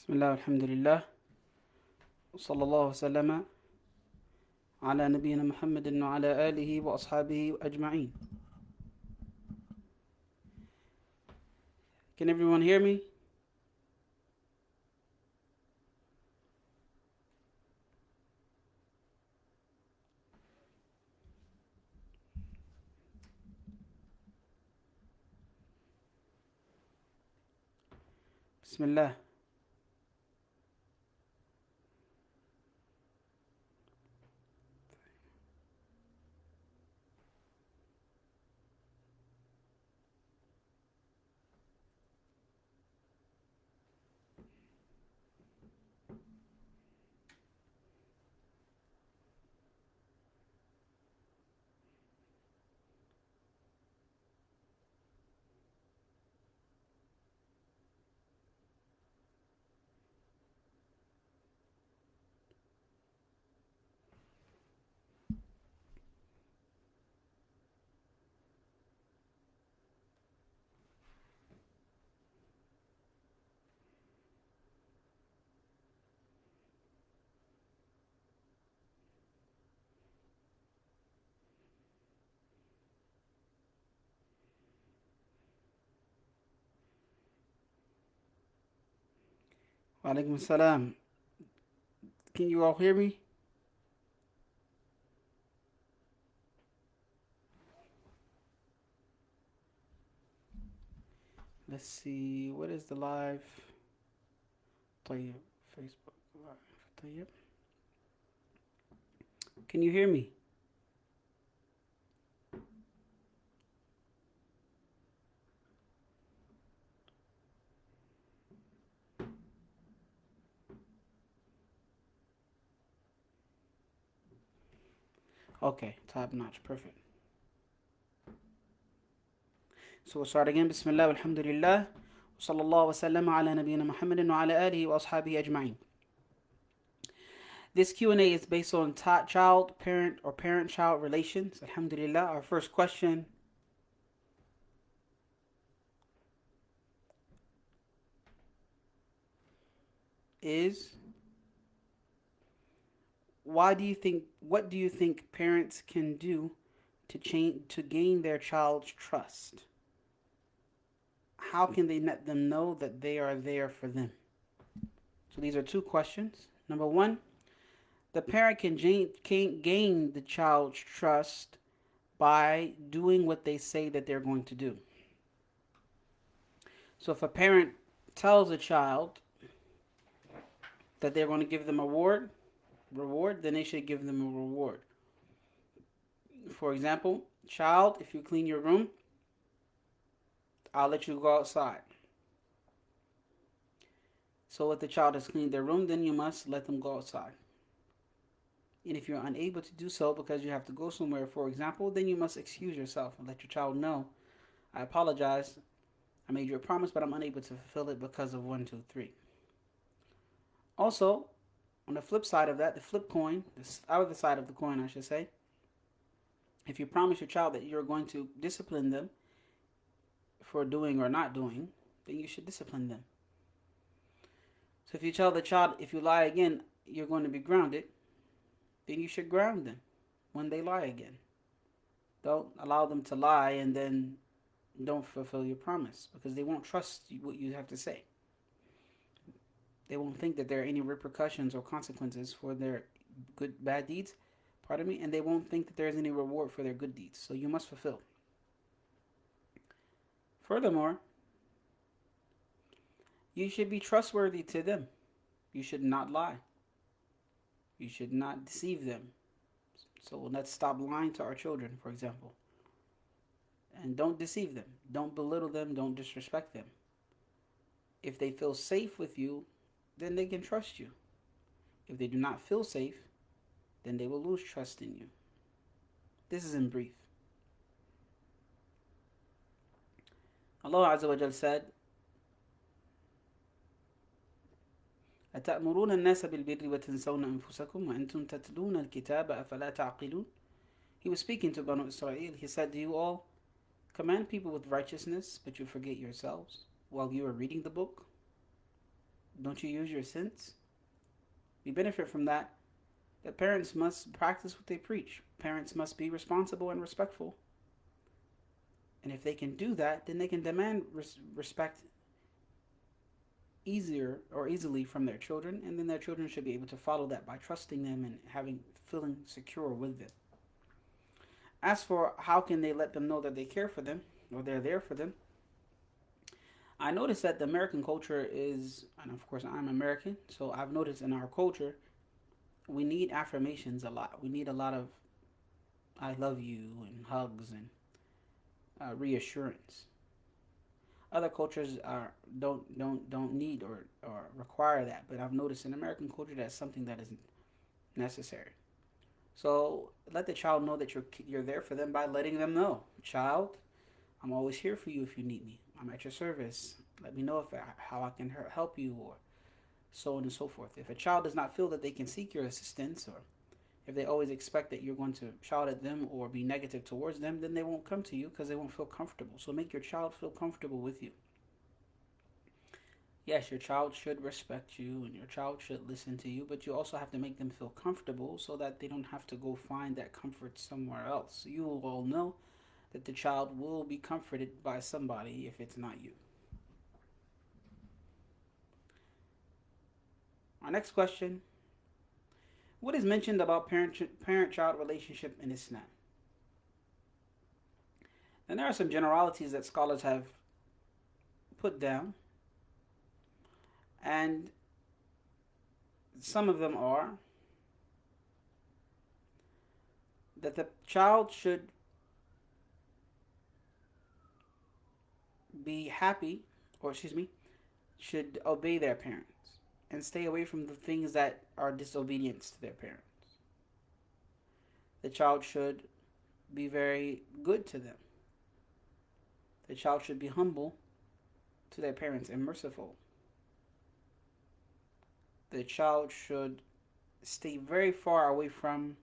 بسم الله والحمد لله وصلى الله وسلم على نبينا محمد وعلى آله وأصحابه أجمعين. Can everyone hear me? بسم الله. وعليكم السلام. Can you all hear me? Let's see. What is the live? طيب. Facebook live. طيب. Can you hear me? Okay. Top notch. Perfect. So we'll start again. بسم الله والحمد لله وصلى الله وسلم على نبينا محمد وعلى آله وأصحابه أجمعين. This Q&A is based on child-parent or parent-child relations. Alhamdulillah. Our first question is, what do you think parents can do to gain their child's trust? How can they let them know that they are there for them? So these are two questions. Number one, the parent can gain the child's trust by doing what they say that they're going to do. So if a parent tells a child that they're going to give them a reward, then they should give them a reward. For example, child, if you clean your room, I'll let you go outside. So if the child has cleaned their room, then you must let them go outside. And if you're unable to do so because you have to go somewhere, for example, then you must excuse yourself and let your child know, I apologize, I made you a promise, but I'm unable to fulfill it because of 1, 2, 3. Also, on the flip side of that, the flip coin, the other side of the coin, I should say, if you promise your child that you're going to discipline them for doing or not doing, then you should discipline them. So if you tell the child, if you lie again, you're going to be grounded, then you should ground them when they lie again. Don't allow them to lie and then don't fulfill your promise, because they won't trust what you have to say. They won't think that there are any repercussions or consequences for their bad deeds, and they won't think that there is any reward for their good deeds. So you must fulfill. Furthermore, you should be trustworthy to them. You should not lie. You should not deceive them. So let's stop lying to our children, for example. And don't deceive them. Don't belittle them. Don't disrespect them. If they feel safe with you, then they can trust you. If they do not feel safe, then they will lose trust in you. This is in brief. Allah Azza wa Jal said, أتأمرون الناس بالبر وتنسون أنفسكم وأنتم تتلون الكتاب أفلا تعقلون. He was speaking to Banu Israel. He said, do you all command people with righteousness, but you forget yourselves while you are reading the book? Don't you use your sense? We benefit from that. The parents must practice what they preach. Parents must be responsible and respectful. And if they can do that, then they can demand respect easier or easily from their children, and then their children should be able to follow that by trusting them and feeling secure with them. As for how can they let them know that they care for them or they're there for them, I noticed that the American culture is, and of course I'm American, so I've noticed in our culture we need affirmations a lot. We need a lot of "I love you" and hugs and reassurance. Other cultures don't need or require that, but I've noticed in American culture that's something that is necessary. So let the child know that you're there for them by letting them know, child, I'm always here for you if you need me. I'm at your service. Let me know how I can help you, or so on and so forth. If a child does not feel that they can seek your assistance, or if they always expect that you're going to shout at them or be negative towards them, then they won't come to you because they won't feel comfortable. So make your child feel comfortable with you. Yes, your child should respect you and your child should listen to you, but you also have to make them feel comfortable so that they don't have to go find that comfort somewhere else. You will all know that the child will be comforted by somebody if it's not you. Our next question: what is mentioned about parent-child relationship in Islam? And there are some generalities that scholars have put down, and some of them are that the child should be happy, or excuse me, should obey their parents and stay away from the things that are disobedience to their parents. The child should be very good to them. The child should be humble to their parents and merciful. The child should stay very far away from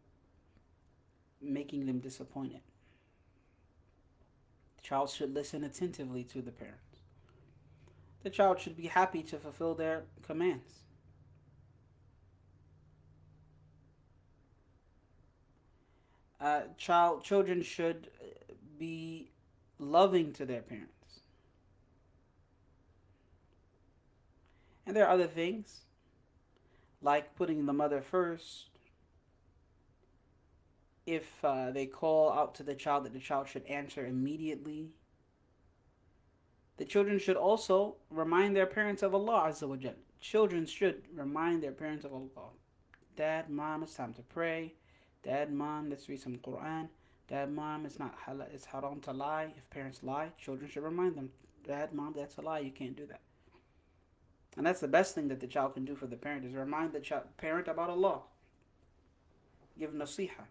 making them disappointed. The child should listen attentively to the parents. The child should be happy to fulfill their commands. Children should be loving to their parents. And there are other things like putting the mother first. If they call out to the child, that the child should answer immediately. The children should also remind their parents of Allah Azza wa Jal. Children should remind their parents of Allah. Dad, mom, it's time to pray. Dad, mom, let's read some Quran. Dad, mom, it's haram to lie. If parents lie, children should remind them. Dad, mom, that's a lie. You can't do that. And that's the best thing that the child can do for the parent, is remind the parent about Allah. Give nasiha.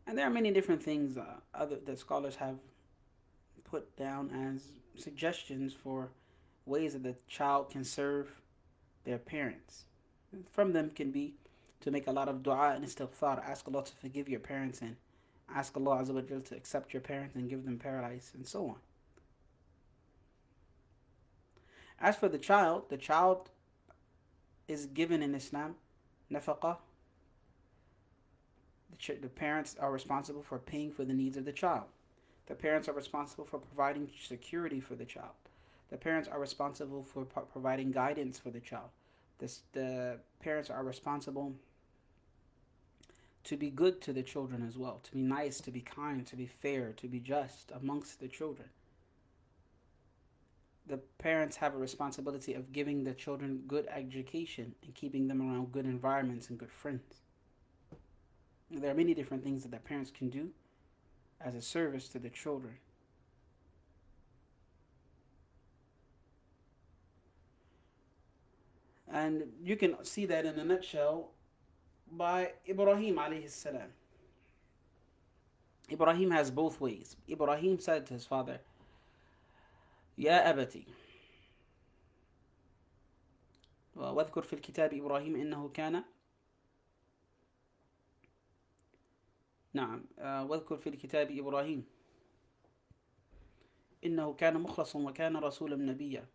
And there are many different things that scholars have put down as suggestions for ways that the child can serve their parents. From them can be to make a lot of dua and istighfar, ask Allah to forgive your parents and ask Allah Azza wa Jal to accept your parents and give them paradise, and so on. As for the child is given in Islam nafaqah. The parents are responsible for paying for the needs of the child. The parents are responsible for providing security for the child. The parents are responsible for providing guidance for the child. The parents are responsible to be good to the children as well, to be nice, to be kind, to be fair, to be just amongst the children. The parents have a responsibility of giving the children good education and keeping them around good environments and good friends. There are many different things that the parents can do as a service to the children. And you can see that in a nutshell by Ibrahim alayhi salam. Ibrahim has both ways. Ibrahim said to his father, يا أبتي واذكر في الكتاب إبراهيم إنه كان نعم واذكر في الكتاب إبراهيم إنه كان مخلصا وكان رسولا نبيا.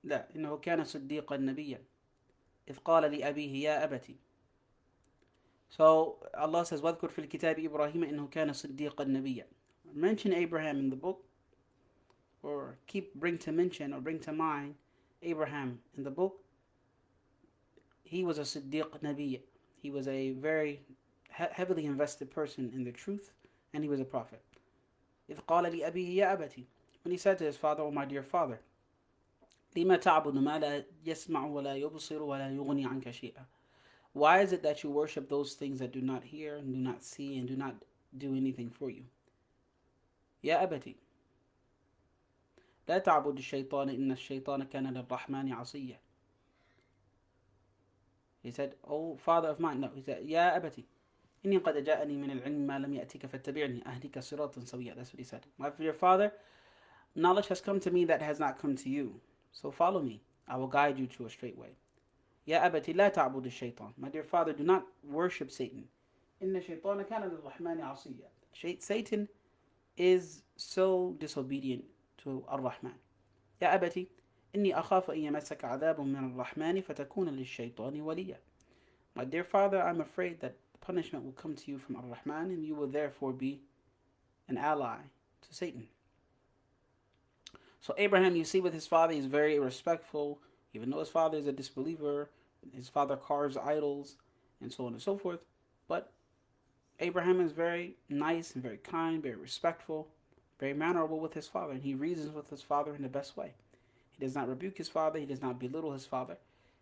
لا إنه كان صديقا نبيا إذ قال لأبيه يا أبتي. So Allah says واذكر في الكتاب إبراهيم إنه كان صديقا نبيا. Mention Abraham in the book, or bring to mention or bring to mind Abraham in the book. He was a Siddiq Nabi. He was a very heavily invested person in the truth, and he was a prophet. إذ قال لأبيه يا أبتي. When he said to his father, oh my dear father, لما تعبد ما لا يسمع ولا يبصر ولا يغني عنك شيئا. Why is it that you worship those things that do not hear and do not see and do not do anything for you? يا أبتي لا تعبد الشيطان إن الشيطان كان للرحمن عصيا. He said, oh father of mine. No, he said, يا أبتي إني قد جاءني من العلم ما لم يأتك فاتبعني أهدك صراطا سويا. That's what he said. My dear father, knowledge has come to me that has not come to you. So follow me. I will guide you to a straight way. يا أبتي لا تعبد الشيطان. My dear father, do not worship Satan. إن الشيطان كان للرحمن عصيا. Satan is so disobedient to Ar-Rahman. يا أبتي إني أخاف أن يمسك عذاب من الرحمن فتكون للشيطان وليا. My dear father, I'm afraid that punishment will come to you from Ar-Rahman and you will therefore be an ally to Satan. So Abraham, you see with his father, he's very respectful, even though his father is a disbeliever. His father carves idols and so on and so forth. But Abraham is very nice and very kind, very respectful, very mannerable with his father, and he reasons with his father in the best way. He does not rebuke his father. He does not belittle his father.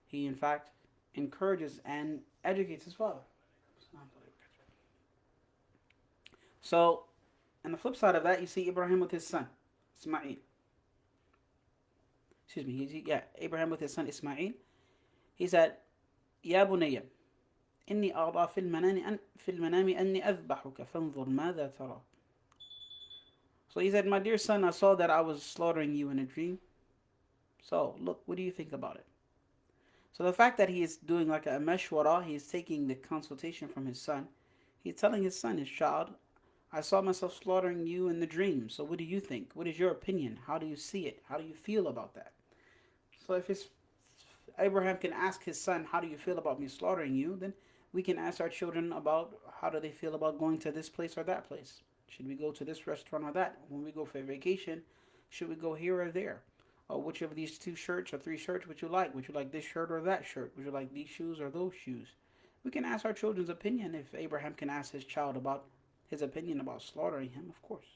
He, in fact, encourages and educates his father. So, on the flip side of that, you see Ibrahim with his son, Ismail. Abraham with his son Ismail. He said, يا بني إني أرى في المنام أني أذبحك فانظر ماذا ترى. So he said, my dear son, I saw that I was slaughtering you in a dream. So, look, what do you think about it? So the fact that he is doing like a meshwara, he is taking the consultation from his son. He's telling his son, his child, I saw myself slaughtering you in the dream. So what do you think? What is your opinion? How do you see it? How do you feel about that? So if Abraham can ask his son, how do you feel about me slaughtering you? Then we can ask our children about how do they feel about going to this place or that place. Should we go to this restaurant or that? When we go for a vacation, should we go here or there? Or which of these 2 shirts or 3 shirts would you like? Would you like this shirt or that shirt? Would you like these shoes or those shoes? We can ask our children's opinion. If Abraham can ask his child about his opinion about slaughtering him, of course.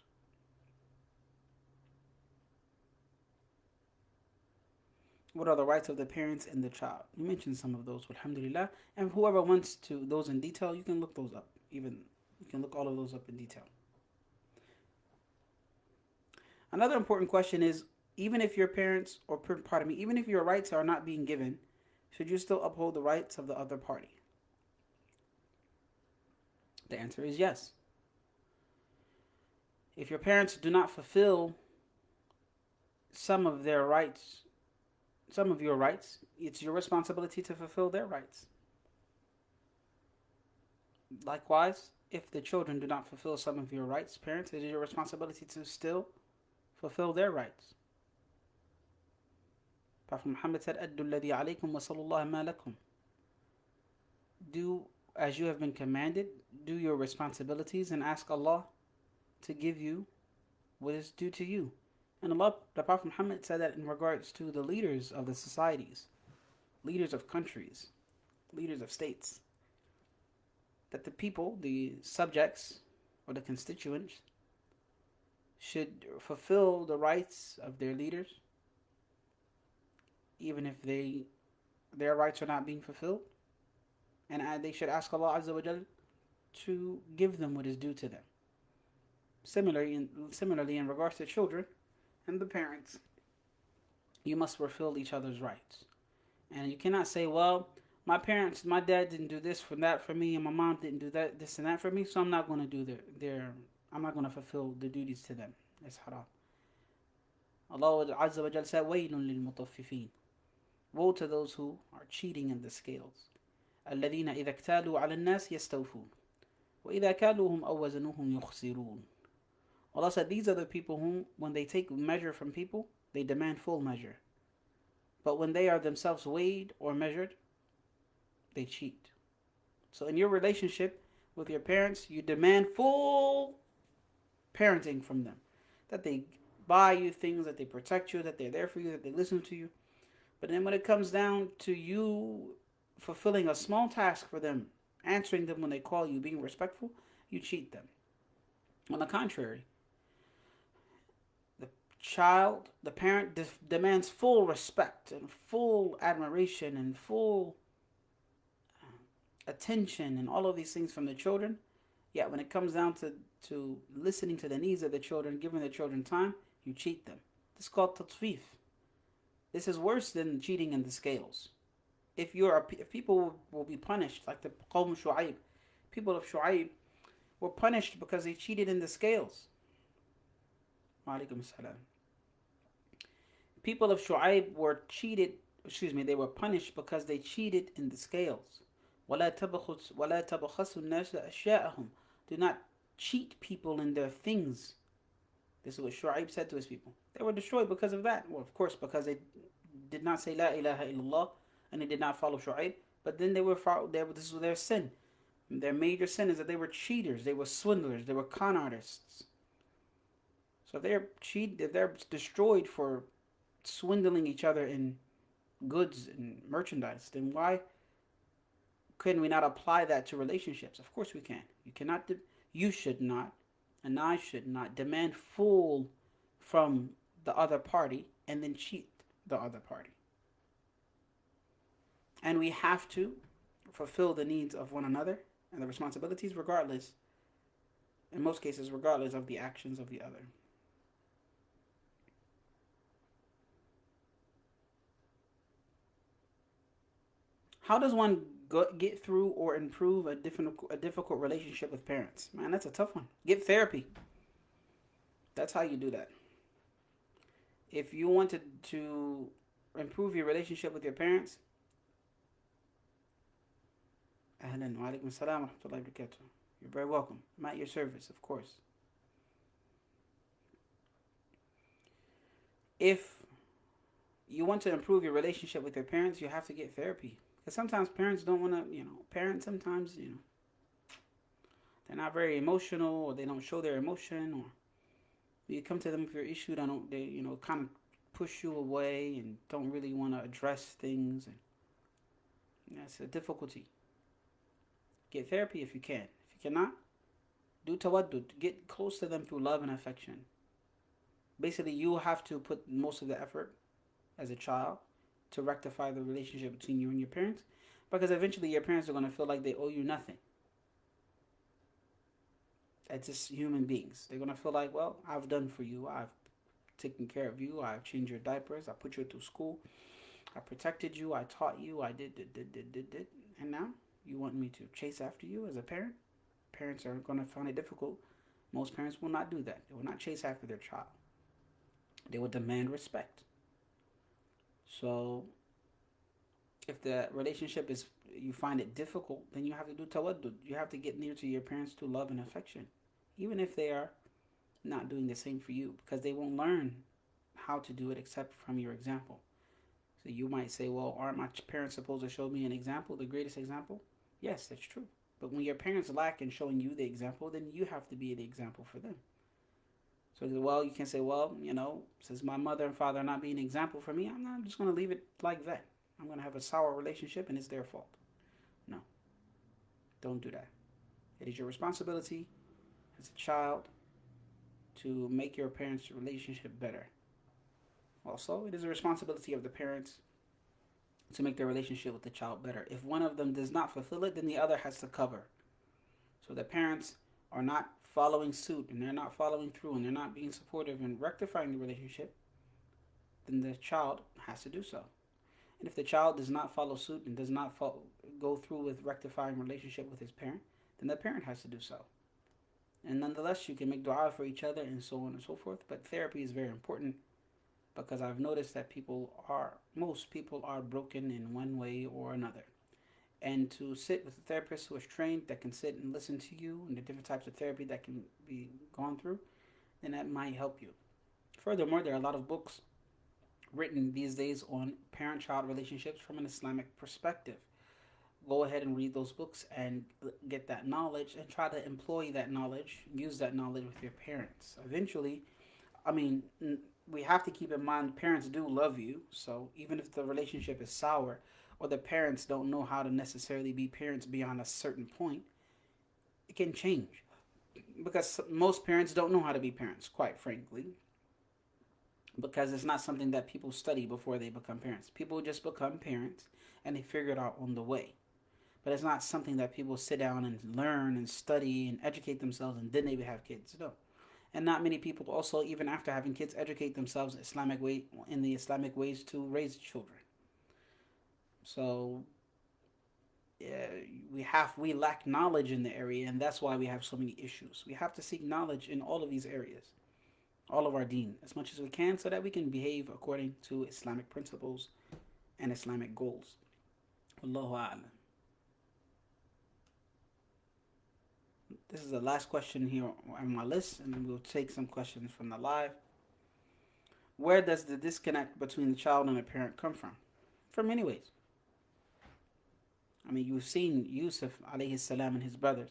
What are the rights of the parents and the child? You mentioned some of those, alhamdulillah. And whoever wants to those in detail, you can look those up. You can look all of those up in detail. Another important question is, even if your parents, or pardon me, even if your rights are not being given, should you still uphold the rights of the other party? The answer is yes. If your parents do not fulfill some of your rights, it's your responsibility to fulfill their rights. Likewise, if the children do not fulfill some of your rights, parents, it is your responsibility to still fulfill their rights. Prophet Muhammad said, أَدُّوا الَّذِي عَلَيْكُمْ وَصَلُّوا اللَّهَ مَا لَكُمْ. Do as you have been commanded, do your responsibilities, and ask Allah to give you what is due to you. And the Prophet Muhammad said that in regards to the leaders of the societies, leaders of countries, leaders of states, that the people, the subjects, or the constituents, should fulfill the rights of their leaders, even if their rights are not being fulfilled, and they should ask Allah Azza wa Jal to give them what is due to them. Similarly, in regards to children and the parents, you must fulfill each other's rights. And you cannot say, well, my dad didn't do this for that for me, and my mom didn't do this and that for me, so I'm not going to do I'm not going to fulfill the duties to them. It's haram. Allah Azza wa Jal said, وَيْلٌ لِلْمُطَفِّفِينَ. Woe to those who are cheating in the scales. الَّذِينَ إِذَا اكْتَالُوا عَلَى النَّاسِ يَسْتَوْفُونَ وَإِذَا كَالُوهُمْ أَوْ وَزَنُوهُمْ يُخْسِرُونَ. Allah said, these are the people whom, when they take measure from people, they demand full measure. But when they are themselves weighed or measured, they cheat. So in your relationship with your parents, you demand full parenting from them. That they buy you things, that they protect you, that they're there for you, that they listen to you. But then when it comes down to you fulfilling a small task for them, answering them when they call you, being respectful, you cheat them. On the contrary, the the parent demands full respect and full admiration and full attention and all of these things from the children. Yet when it comes down to listening to the needs of the children, giving the children time, you cheat them. This is called tatfif. This is worse than cheating in the scales. If people will be punished, like the Qawm Shu'aib, people of Shu'aib were punished because they cheated in the scales. Walaikum salam. People of Shu'aib were cheated, excuse me, they were punished because they cheated in the scales. وَلَا تَبْخَسُوا النَّاسَ أَشْيَاءَهُمْ. Do not cheat people in their things. This is what Shu'aib said to his people. They were destroyed because of that. Well, of course, because they did not say La ilaha illallah and they did not follow Shu'aib. But then this was their sin. Their major sin is that they were cheaters, they were swindlers, they were con artists. So if they're destroyed for swindling each other in goods and merchandise, then why couldn't we not apply that to relationships? Of course we can. You should not, and I should not demand full from the other party and then cheat the other party. And we have to fulfill the needs of one another and the responsibilities regardless, in most cases, regardless of the actions of the other. How does one get through or improve a difficult relationship with parents? Man, that's a tough one. Get therapy. That's how you do that. If you wanted to improve your relationship with your parents, ahlan wa alaikum salam wa rahmatullahi wa barakatuh. You're very welcome. I'm at your service, of course. If you want to improve your relationship with your parents, you have to get therapy. Because sometimes parents don't want to, parents sometimes, they're not very emotional or they don't show their emotion, or you come to them with your issue, they kind of push you away and don't really want to address things. And that's a difficulty. Get therapy if you can. If you cannot, do tawaddud. Get close to them through love and affection. Basically, you have to put most of the effort as a child to rectify the relationship between you and your parents, because eventually your parents are going to feel like they owe you nothing. It's just human beings. They're going to feel like, well, I've done for you. I've taken care of you. I've changed your diapers. I put you through school. I protected you. I taught you. I did. And now you want me to chase after you as a parent? Parents are going to find it difficult. Most parents will not do that. They will not chase after their child. They will demand respect. So if the relationship is, you find it difficult, then you have to do tawaddud. You have to get near to your parents through love and affection, even if they are not doing the same for you, because they won't learn how to do it except from your example. So you might say, well, aren't my parents supposed to show me an example, the greatest example? Yes, that's true. But when your parents lack in showing you the example, then you have to be the example for them. So, well, you can say, well, since my mother and father are not being an example for me, I'm just going to leave it like that. I'm going to have a sour relationship and it's their fault. No, don't do that. It is your responsibility as a child to make your parents' relationship better. Also, it is a responsibility of the parents to make their relationship with the child better. If one of them does not fulfill it, then the other has to cover. So the parents are not following suit and they're not following through and they're not being supportive and rectifying the relationship, then the child has to do so. And if the child does not follow suit and does not go through with rectifying relationship with his parent, then the parent has to do so. And nonetheless, you can make dua for each other and so on and so forth. But therapy is very important, because I've noticed that most people are broken in one way or another. And to sit with a therapist who is trained, that can sit and listen to you, and the different types of therapy that can be gone through, then that might help you. Furthermore, there are a lot of books written these days on parent-child relationships from an Islamic perspective. Go ahead and read those books and get that knowledge and try to employ that knowledge, use that knowledge with your parents. Eventually, I mean, we have to keep in mind parents do love you. So even if the relationship is sour or the parents don't know how to necessarily be parents beyond a certain point, it can change because most parents don't know how to be parents, quite frankly, because it's not something that people study before they become parents. People just become parents and they figure it out on the way. But it's not something that people sit down and learn and study and educate themselves and then they have kids. No. And not many people also, even after having kids, educate themselves Islamic way in the Islamic ways to raise children. So yeah, we lack knowledge in the area, and that's why we have so many issues. We have to seek knowledge in all of these areas, all of our deen, as much as we can, so that we can behave according to Islamic principles and Islamic goals. Allahu A'lam. This is the last question here on my list, and then we'll take some questions from the live. Where does the disconnect between the child and the parent come from? From many ways. I mean, you've seen Yusuf alayhi salam and his brothers,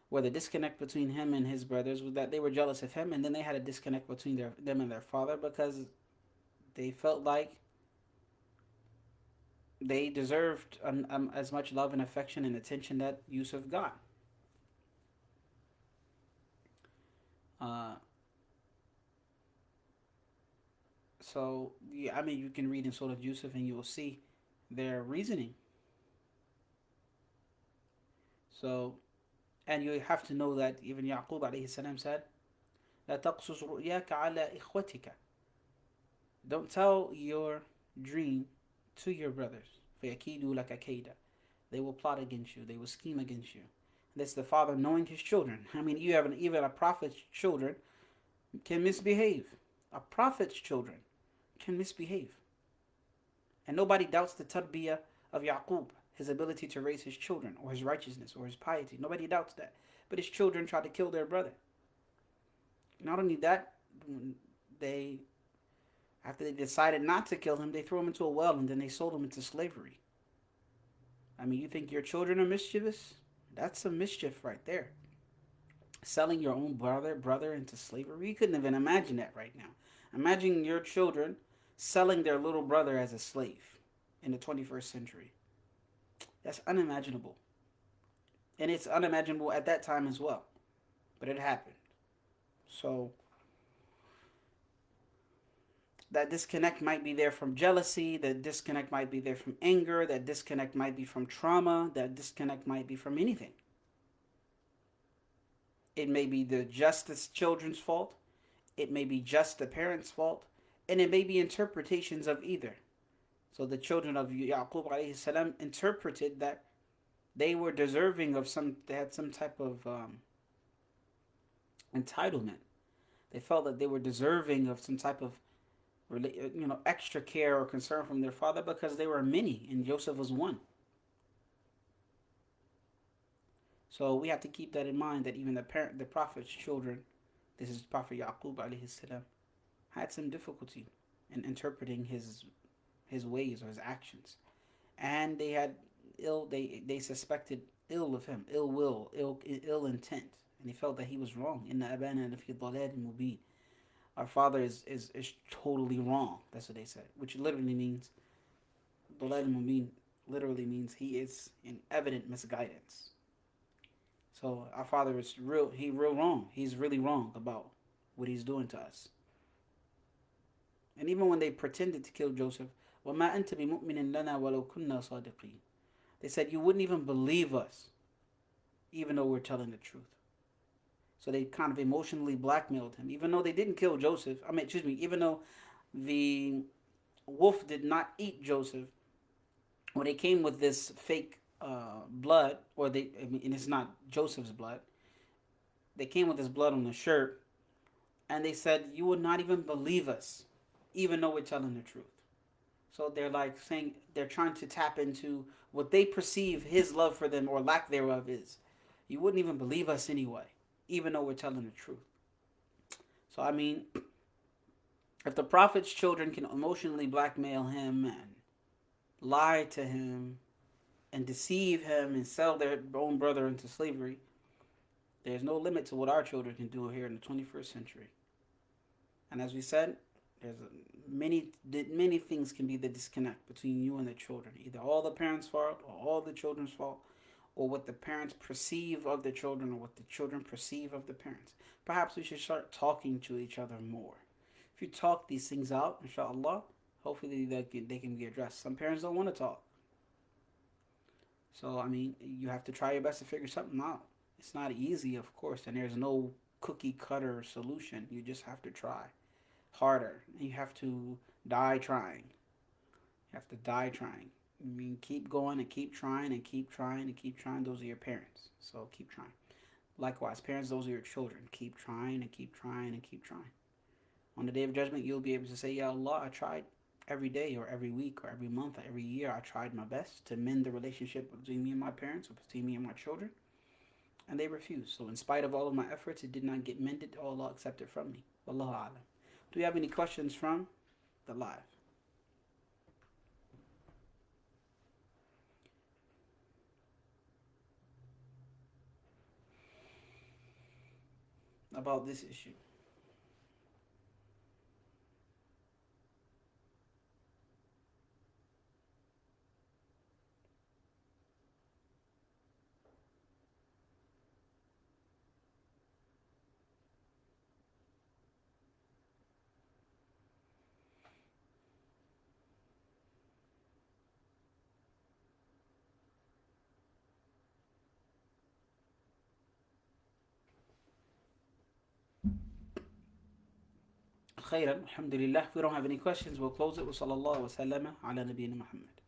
where the disconnect between him and his brothers was that they were jealous of him, and then they had a disconnect between them and their father because they felt like they deserved as much love and affection and attention that Yusuf got. Uh, so, yeah, I mean, you can read in Surah Yusuf and you will see their reasoning. So, and you have to know that even Yaqub alayhi salam said, لا تقصص رؤياك على إخوتك. Don't tell your dream to your brothers. فيكيدوا لك كيدا. They will plot against you. They will scheme against you. That's the father knowing his children. I mean, even a prophet's children can misbehave. A prophet's children can misbehave. And nobody doubts the tarbiyah of Yaqub, his ability to raise his children, or his righteousness, or his piety. Nobody doubts that. But his children tried to kill their brother. Not only that, they after they decided not to kill him, they threw him into a well and then they sold him into slavery. I mean, you think your children are mischievous? That's some mischief right there. Selling your own brother into slavery. You couldn't even imagine that right now. Imagine your children selling their little brother as a slave in the 21st century. That's unimaginable. And it's unimaginable at that time as well. But it happened. So that disconnect might be there from jealousy, that disconnect might be there from anger, that disconnect might be from trauma, that disconnect might be from anything. It may be just the children's fault, it may be just the parents' fault, and it may be interpretations of either. So the children of Yaqub alayhi salam interpreted that they were deserving of they had some type of entitlement. They felt that they were deserving of some type of extra care or concern from their father because they were many and Joseph was one. So we have to keep that in mind that even the prophet's children, this is Prophet Yaqub alayhi salam, had some difficulty in interpreting his ways or his actions, and they had they suspected ill of him, ill will, ill intent, and they felt that he was wrong. Inna abana lafi dalal mubin. Our father is totally wrong. That's what they said, which literally means dalal mubin literally means he is in evident misguidance. So our father is real wrong. He's really wrong about what he's doing to us. And even when they pretended to kill Joseph, وَمَا أَنْتَ بِمُؤْمِنٍ لَنَا وَلَوْ كُنَّا صَادِقِينَ. They said, you wouldn't even believe us, even though we're telling the truth. So they kind of emotionally blackmailed him, even though they didn't kill Joseph. Even though the wolf did not eat Joseph, when they came with this fake blood, and it's not Joseph's blood, they came with this blood on the shirt, and they said, you would not even believe us, even though we're telling the truth. So they're like saying, they're trying to tap into what they perceive his love for them or lack thereof is. You wouldn't even believe us anyway, even though we're telling the truth. So I mean, If the Prophet's children can emotionally blackmail him and lie to him and deceive him and sell their own brother into slavery, there's no limit to what our children can do here in the 21st century. And as we said, there's many things can be the disconnect between you and the children. Either all the parents' fault or all the children's fault, or what the parents perceive of the children or what the children perceive of the parents. Perhaps we should start talking to each other more. If you talk these things out, inshallah, hopefully they can be addressed. Some parents don't want to talk. So, I mean, you have to try your best to figure something out. It's not easy, of course, and there's no cookie cutter solution. You just have to try harder. You have to die trying. You have to die trying. I mean, keep going and keep trying and keep trying and keep trying. Those are your parents. So keep trying. Likewise, parents, those are your children. Keep trying and keep trying and keep trying. On the day of judgment, you'll be able to say, Ya Allah, I tried every day or every week or every month or every year. I tried my best to mend the relationship between me and my parents or between me and my children. And they refused. So in spite of all of my efforts, it did not get mended. Allah accepted from me. Wallahu alam. Do you have any questions from the live about this issue? خيرا الحمد لله. If we don't have any questions, we'll close it. وصلى الله وسلم على نبينا محمد.